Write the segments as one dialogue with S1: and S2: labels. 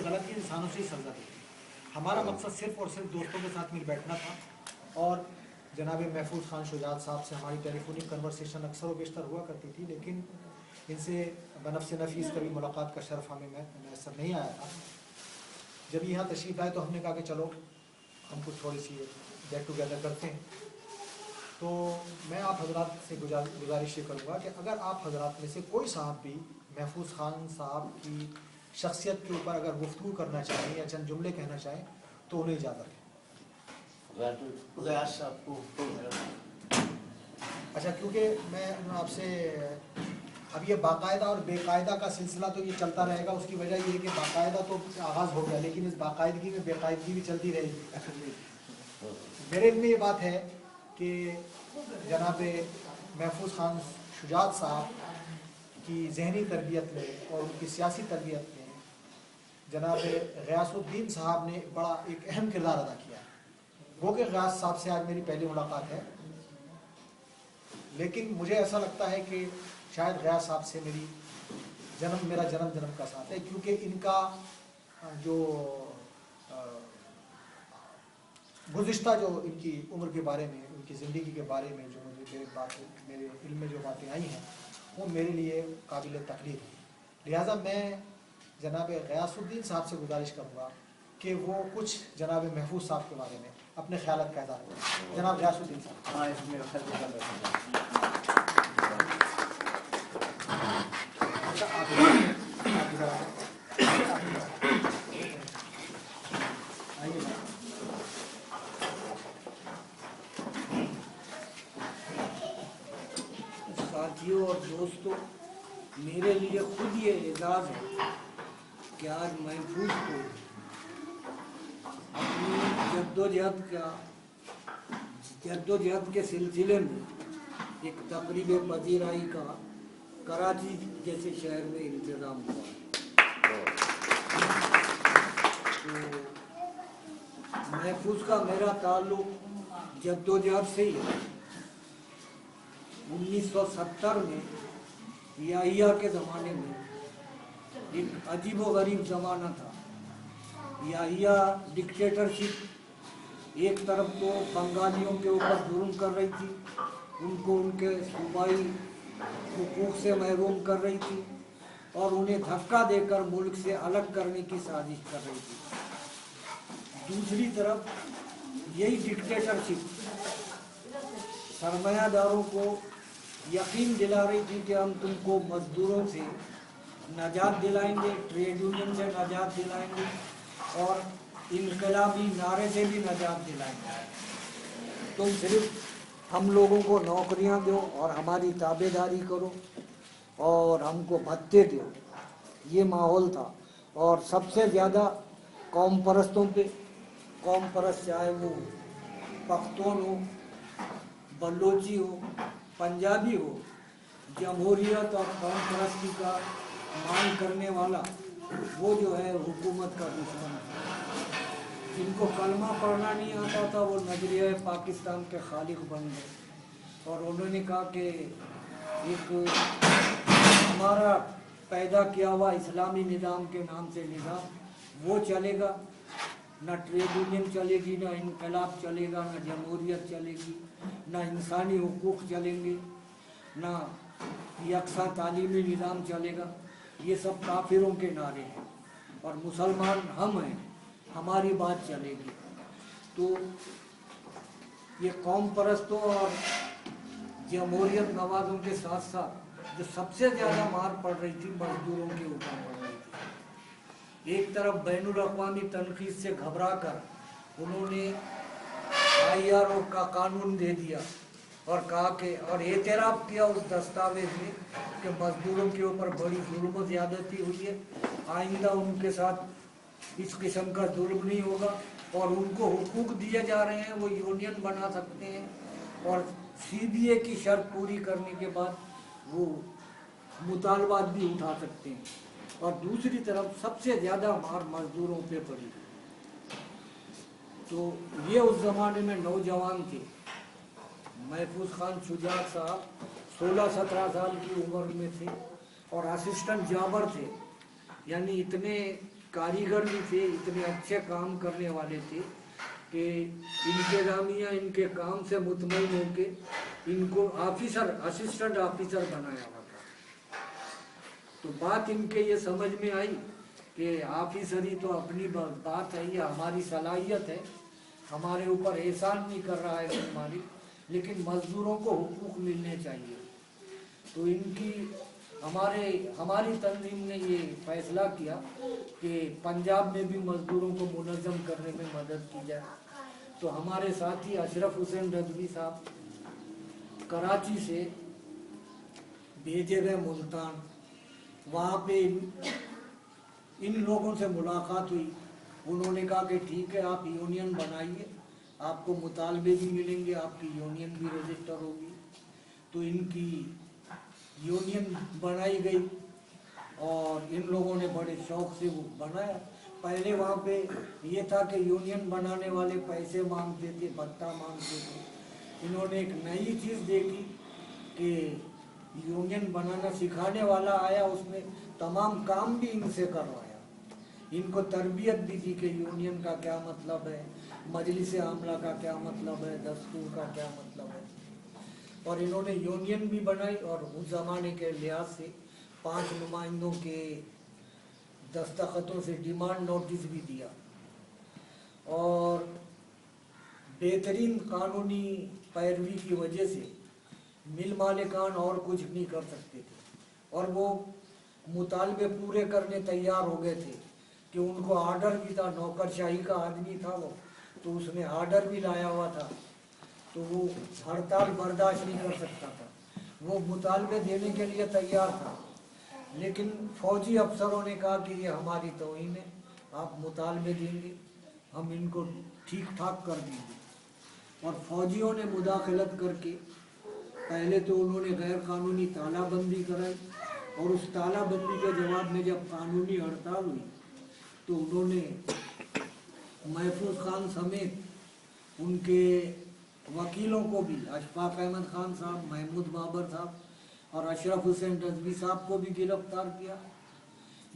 S1: गलती इंसानों से ही सजा देती है। हमारा मकसद सिर्फ और सिर्फ दोस्तों के साथ मिल बैठना था और जनाब महफूज खान शुजात साहब से हमारी टेलीफोनिक कन्वर्सेशन अक्सर व बेशतर हुआ करती थी, लेकिन इनसे बनफ्स नफीस कभी मुलाकात का शर्फ हमें मैसर नहीं आया था। जब यहाँ तशरीफ़ आए तो हमने कहा कि चलो हम कुछ थोड़ी सी गेट टुगेदर करते हैं। तो मैं आप हजरात से गुजारिश ये करूँगा कि अगर आप हजरात में से कोई साहब भी महफूज खान साहब की शख्सियत के ऊपर अगर गुफ्तगू करना चाहें या चंद जुमले कहना चाहें तो उन्हें इजाज़त है। अच्छा, क्योंकि मैं आपसे अब ये बाकायदा और बेकायदा का सिलसिला तो ये चलता रहेगा। उसकी वजह ये है कि बाकायदा तो आगाज़ हो गया, लेकिन इस बाकायदगी में बेकायदगी भी चलती रहेगी। मेरे में ये बात है कि जनाब महफूज खान शुजात साहब की जहनी तरबियत में और उनकी सियासी तरबियत में जनाब गयासुद्दीन साहब ने बड़ा एक अहम किरदार अदा किया है। वो कि गयास साहब से आज मेरी पहली मुलाकात है, लेकिन मुझे ऐसा लगता है कि शायद गयास साहब से मेरा जन्म का साथ है, क्योंकि इनका जो गुज़िश्ता जो इनकी उम्र के बारे में, उनकी ज़िंदगी के बारे में जो मेरे इल्म में जो बातें आई हैं वो मेरे लिए काबिल तकलीफ है। लिहाजा मैं जनाब गयासुद्दीन साहब से गुजारिश करूँगा कि वो कुछ जनाब महफूज साहब के बारे में अपने ख्यालात का इज़हार करें। जनाब गयासुद्दीन साहब। हाँ, इसमें
S2: साथियों और दोस्तों, मेरे लिए खुद ये एजाज़ है कि आज महफूज को अपनी जद्दोजहद के सिलसिले में एक तकरीब पजीराई का कराची जैसे शहर में इंतज़ाम हुआ है। तो महफूज का मेरा ताल्लुक जद्दोजहद से ही है। 1970 में याहिया के ज़माने में एक अजीब व गरीब ज़माना था। याहिया डिक्टेटरशिप एक तरफ तो बंगालियों के ऊपर जुर्म कर रही थी, उनको उनके सूबाई हुकूक से महरूम कर रही थी और उन्हें धक्का देकर मुल्क से अलग करने की साजिश कर रही थी। दूसरी तरफ यही डिक्टेटरशिप सरमायादारों को यकीन दिला रही थी कि हम तुमको मजदूरों से नजात दिलाएंगे, ट्रेड यूनियन से नजात दिलाएंगे और इनकलाबी नारे से भी नजात दिलाएंगे। तुम सिर्फ हम लोगों को नौकरियां दो और हमारी ताबेदारी करो और हमको भत्ते दो। ये माहौल था। और सबसे ज़्यादा कौम परस्तों पे, कौम परस्त चाहे वो पख्तून हो, बलोची हो, पंजाबी हो, जमहूरियत और कौम परस्ती का मांग करने वाला वो जो है हुकूमत का दुश्मन है। जिनको कलमा पढ़ना नहीं आता था वो नजरिया पाकिस्तान के खालिक बन गए और उन्होंने कहा कि एक हमारा पैदा किया हुआ इस्लामी निज़ाम के नाम से निज़ाम वो चलेगा, ना ट्रेड यूनियन चलेगी, ना इनकलाब चलेगा, ना जमहूरियत चलेगी, ना इंसानी हुकूक चलेंगे, ना यकसा तालीमी निज़ाम चलेगा। ये सब काफिरों के नारे हैं और मुसलमान हम हैं, हमारी बात चलेगी। तो ये कौम परस्तों और जमहूरियत नवाजों के साथ साथ जो सबसे ज़्यादा मार पड़ रही थी मजदूरों के ऊपर पड़ रही थी। एक तरफ बैनुल अक़वामी तनक़ीद से घबरा कर उन्होंने IRO का कानून दे दिया और कहा कि और एतराफ़ किया उस दस्तावेज में कि मजदूरों के ऊपर बड़ी जुल्म ज़्यादती हुई है, आइंदा उनके साथ इस किस्म का जुल्म नहीं होगा और उनको हुकूक दिए जा रहे हैं, वो यूनियन बना सकते हैं और CBA की शर्त पूरी करने के बाद वो मुतालबात भी उठा सकते हैं। और दूसरी तरफ सबसे ज़्यादा मार मजदूरों पे पड़ी। तो ये उस ज़माने में नौजवान थे। महफूज खान शुजात साहब 16-17 साल की उम्र में थे और असिस्टेंट जाबर थे, यानी इतने कारीगर भी थे, इतने अच्छे काम करने वाले थे कि इंतजामिया इनके काम से मुतमईन होके इनको ऑफिसर, असिस्टेंट ऑफिसर बनाया हुआ था। तो बात इनके ये समझ में आई कि ऑफिसरी तो अपनी बात है, ये हमारी सलाहियत है, हमारे ऊपर एहसान नहीं कर रहा है हमारी, लेकिन मजदूरों को हुकूक मिलने चाहिए। तो हमारी तंजीम ने ये फैसला किया कि पंजाब में भी मजदूरों को मुनज़्ज़म करने में मदद की जाए। तो हमारे साथी अशरफ हुसैन रजवी साहब कराची से भेजे गए मुल्तान, वहाँ पे इन लोगों से मुलाकात हुई। उन्होंने कहा कि ठीक है, आप यूनियन बनाइए, आपको मुतालबे भी मिलेंगे, आपकी यूनियन भी रजिस्टर होगी। तो इनकी यूनियन बनाई गई और इन लोगों ने बड़े शौक से वो बनाया। पहले वहाँ पे ये था कि यूनियन बनाने वाले पैसे मांगते थे, भत्ता मांगते थे। इन्होंने एक नई चीज़ देखी कि यूनियन बनाना सिखाने वाला आया, उसने तमाम काम भी इनसे करवाया, इनको तरबियत भी दी कि यूनियन का क्या मतलब है, मजलिस आमला का क्या मतलब है, दस्तूर का क्या मतलब है। और इन्होंने यूनियन भी बनाई और उस ज़माने के लिहाज से 5 नुमाइंदों के दस्तखतों से डिमांड नोटिस भी दिया। और बेहतरीन कानूनी पैरवी की वजह से मिल मालिकान और कुछ नहीं कर सकते थे और वो मुतालबे पूरे करने तैयार हो गए थे कि उनको आर्डर भी था, नौकरशाही का आदमी था वो, तो उसने आर्डर भी लाया हुआ था, तो वो हड़ताल बर्दाश्त नहीं कर सकता था, वो मुतालबे देने के लिए तैयार था। लेकिन फौजी अफसरों ने कहा कि ये हमारी तौहीन है, आप मुतालबे देंगे, हम इनको ठीक ठाक कर देंगे। और फौजियों ने मुदाखलत करके पहले तो उन्होंने गैर कानूनी तालाबंदी कराई और उस तालाबंदी के जवाब में जब कानूनी हड़ताल हुई तो उन्होंने महफूज खान समेत उनके वकीलों को भी, अशफाक अहमद खान साहब, महमूद बाबर साहब और अशरफ हुसैन रजवी साहब को भी गिरफ्तार किया।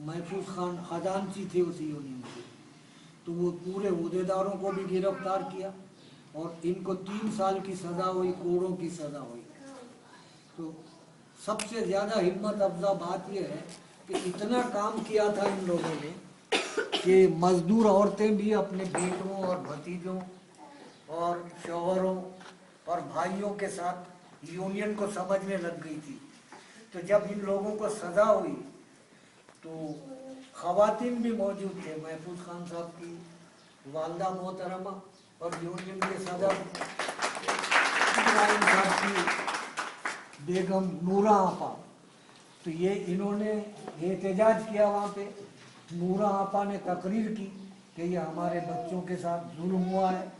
S2: महफूज खान खजांची थे उसी यूनियन के, तो वो पूरे अहदेदारों को भी गिरफ्तार किया और इनको 3 साल की सज़ा हुई, कोड़ों की सज़ा हुई। तो सबसे ज़्यादा हिम्मत अफजा बात यह है कि इतना काम किया था इन लोगों ने कि मज़दूर औरतें भी अपने बेटों और भतीजों और शौहरों और भाइयों के साथ यूनियन को समझने लग गई थी। तो जब इन लोगों को सज़ा हुई तो ख़वातीन भी मौजूद थे, महफूज खान साहब की वालदा मोहतरमा और यूनियन के सदर इब्राहिम साहब की बेगम नूरा आपा। तो ये इन्होंने एहतजाज किया वहाँ पे। नूरा आपा ने तकरीर की कि ये हमारे बच्चों के साथ जुल्म हुआ है,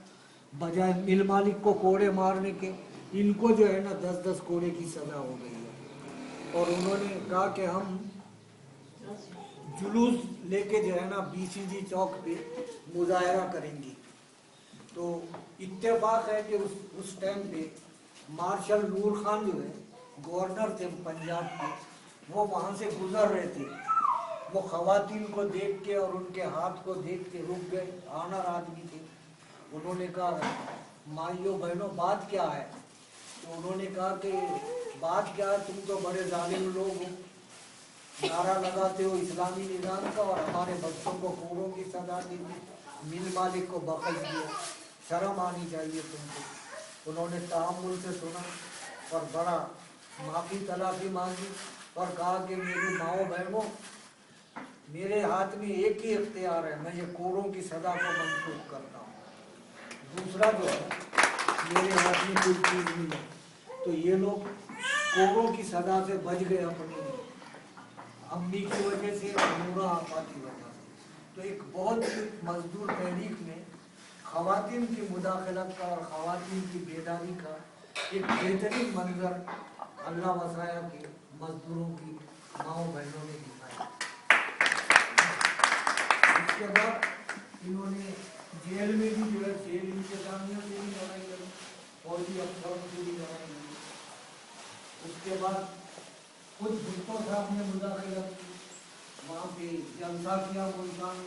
S2: बजाय मिल मालिक को कोड़े मारने के इनको जो है ना 10-10 कोड़े की सज़ा हो गई है। और उन्होंने कहा कि हम जुलूस लेके जो है ना BCG चौक पे मुजाहरा करेंगे। तो इत्तेफाक है कि उस टाइम पे मार्शल नूर खान जो है गवर्नर थे पंजाब के, वो वहाँ से गुजर रहे थे। वो ख़वातीन को देख के और उनके हाथ को देख के रुक गए, ऑनर आदमी थे। उन्होंने कहा माइयों बहनों बात क्या है? तो उन्होंने कहा कि बात क्या है, तुम तो बड़े जालिम लोग हो, नारा लगाते हो इस्लामी निज़ाम का और हमारे बच्चों को कोड़ों की सजा दी, मिल मालिक को बखल दिया, शर्म आनी चाहिए तुमको। उन्होंने तहम्मुल से सुना और बड़ा माफ़ी तलाफ़ी मांगी और कहा कि मेरी माओ बहनों, मेरे हाथ में एक ही इख्तियार है, मैं ये कोड़ों की सज़ा को मंसूख करता हूँ, दूसरा जो है मेरे हाथ में कोई चीज़ नहीं है। तो ये लोग कोड़ों की सज़ा से बच गए अपनी अम्मी की वजह से और नूरा आपा की वजह से। तो एक बहुत ही मजदूर तहरीक में ख़वातीन की मुदाखलत का और ख़वातीन की बेदारी का एक बेहतरीन मंजर अल्लाह वसाया के मजदूरों की माओ बहनों ने दिखाया। उसके बाद इन्होंने जेल में भी जो है जेल इंतजामिया से भी लड़ाई लड़ी, फौजी अफसरों से भी लड़ाई लड़ी। उसके बाद खुद भुट्टो साहब ने मुदाखलत की, वहाँ पे जलसा किया मुल्तान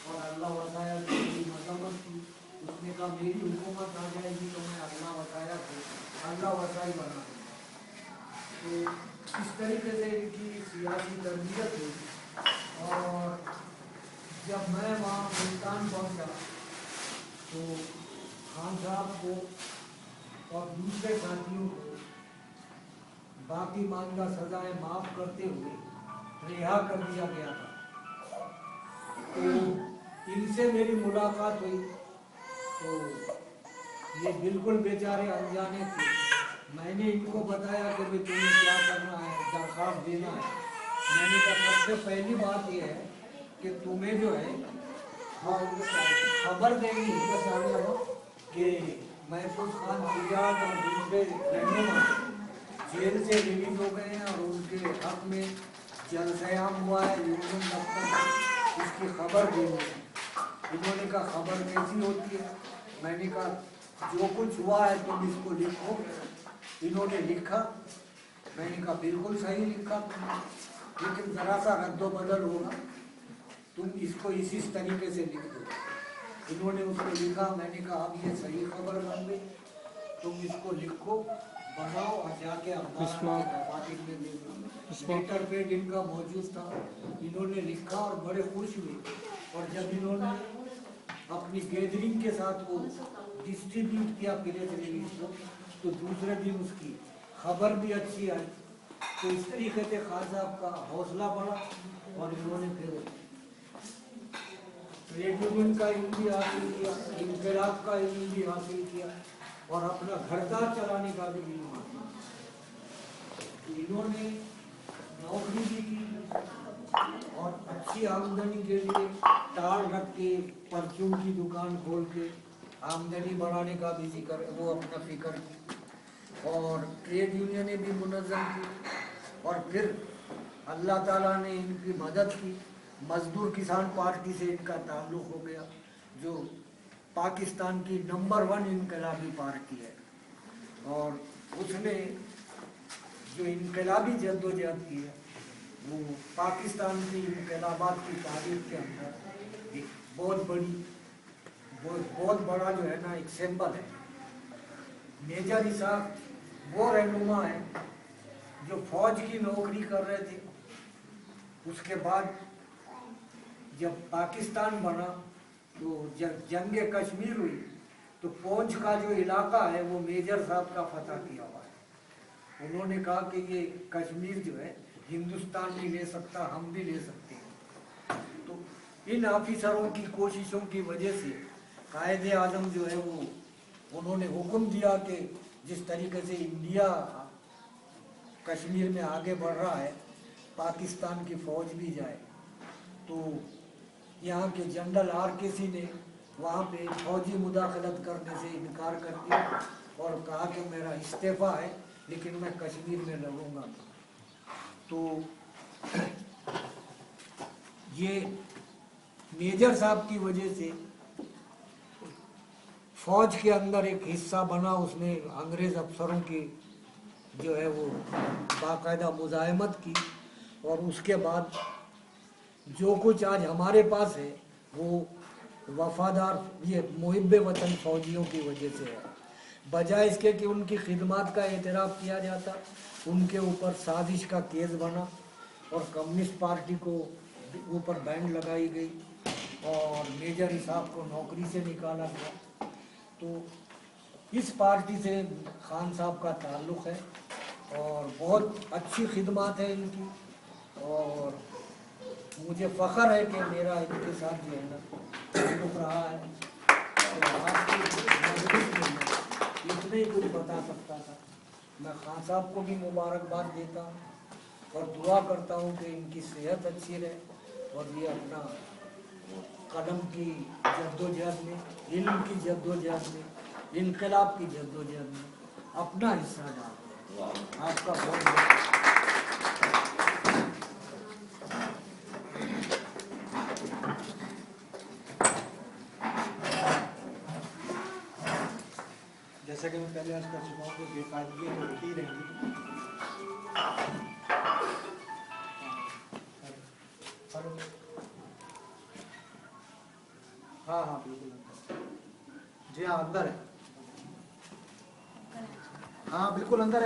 S2: और अल्लाह वसाया की मजम्मत की। उसने कहा मेरी हुकूमत आ जाएगी तो मैं अल्लाह वसाया को अल्लाह वसाई बना दूंगा। तो इस तरीके से इनकी सियासी तरबियत हुई। और जब मैं वहाँ मुल्तान पहुँचा तो खान साहब को और दूसरे साथियों को बाकी मानदा सजाएं माफ़ करते हुए रिहा कर दिया गया था। तो इनसे मेरी मुलाकात हुई तो ये बिल्कुल बेचारे अनजाने थे। मैंने इनको बताया कि भाई तुम्हें क्या करना है, दरख्वास्त देना है। मैंने कहा सबसे पहली बात यह है कि तुम्हें जो है खबर देनी है कि महफूज खान शुजात और दूसरे रहनुमा जेल से रिलीज हो गए हैं और उनके हक में जलसयाम हुआ है यूनियन दफ्तर में, इसकी खबर देनी है। इन्होंने कहा खबर कैसी होती है? मैंने कहा जो कुछ हुआ है तुम इसको लिखो। इन्होंने लिखा। मैंने कहा बिल्कुल सही लिखा तुमने, लेकिन ज़रा सा रद्दो बदल होगा, तुम इसको इसी तरीके से लिख दो। इन्होंने उसको लिखा। मैंने कहा अब ये सही खबर बन गई, तुम इसको लिखो बनाओ और जाके अखबार में दे दो। लेटर पेड इनका मौजूद था। इन्होंने लिखा और बड़े खुश हुए। और जब इन्होंने अपनी गैदरिंग के साथ वो डिस्ट्रीब्यूट किया प्रेस रिलीज को, तो दूसरे दिन उसकी खबर भी अच्छी आई। तो इस तरीके से खान साहब का हौसला बढ़ा और इन्होंने फिर ट्रेड यूनियन का इल्म भी हासिल किया, इनकलाब का इल्म भी हासिल किया और अपना घरदार चलाने का भी इल्म हासिल किया। इन्होंने नौकरी भी की और अच्छी आमदनी के लिए टाल रख के परचून की दुकान खोल के आमदनी बढ़ाने का भी जिक्र वो अपना फिक्र की। और ट्रेड यूनियनें भी मुनज़्ज़म की। और फिर अल्लाह ताला ने इनकी मदद की। मजदूर किसान पार्टी से इनका ताल्लुक़ हो गया, जो पाकिस्तान की नंबर 1 इनकलाबी पार्टी है। और उसने जो इनकलाबी जद्दोजहद की है वो पाकिस्तान की इनकलाबात की तारीख के अंदर एक बहुत बड़ा जो है ना एक सिंबल है। मेजर इसाक वो रहनुमा है जो फौज की नौकरी कर रहे थे। उसके बाद जब पाकिस्तान बना तो जब जंग कश्मीर हुई तो फौज का जो इलाका है वो मेजर साहब का फतह किया हुआ है। उन्होंने कहा कि ये कश्मीर जो है हिंदुस्तान भी ले सकता, हम भी ले सकते हैं। तो इन ऑफिसरों की कोशिशों की वजह से कायदे आज़म जो है वो उन्होंने हुक्म दिया कि जिस तरीके से इंडिया कश्मीर में आगे बढ़ रहा है, पाकिस्तान की फौज भी जाए। तो यहाँ के जनरल RKC ने वहाँ पे फौजी मुदाखलत करने से इनकार कर दिया और कहा कि मेरा इस्तीफ़ा है लेकिन मैं कश्मीर में लड़ूंगा। तो ये मेजर साहब की वजह से फौज के अंदर एक हिस्सा बना। उसने अंग्रेज़ अफसरों की जो है वो बाकायदा मुज़ाहमत की और उसके बाद जो कुछ आज हमारे पास है वो वफादार ये मुहिब्बे वतन फौजियों की वजह से है। बजाय इसके कि उनकी खिदमत का एतराफ़ किया जाता, उनके ऊपर साजिश का केस बना और कम्युनिस्ट पार्टी को ऊपर बैन लगाई गई और मेजर इसाक को नौकरी से निकाला गया। तो इस पार्टी से खान साहब का ताल्लुक़ है और बहुत अच्छी खिदमत है इनकी। और मुझे फ़ख्र है कि मेरा इनके साथ जो है ना ताल्लुक़ रहा है। तो आज की मजलिस में मैं इतने ही कुछ बता सकता था। मैं खान साहब को भी मुबारकबाद देता हूँ और दुआ करता हूँ कि इनकी सेहत अच्छी रहे और ये अपना कलम की जद्दोजहद में, इल्म की जद्दोजहद में, इनकलाब की जद्दोजहद में अपना हिस्सा डालें। आपका बहुत बहुत
S1: जैसा कि मैं पहले अर्ज कर चुका हूँ कि बेकायदगी तो होती ही रहेंगी। हाँ हाँ बिल्कुल अंदर, जी हाँ अंदर है, हाँ बिल्कुल अंदर है।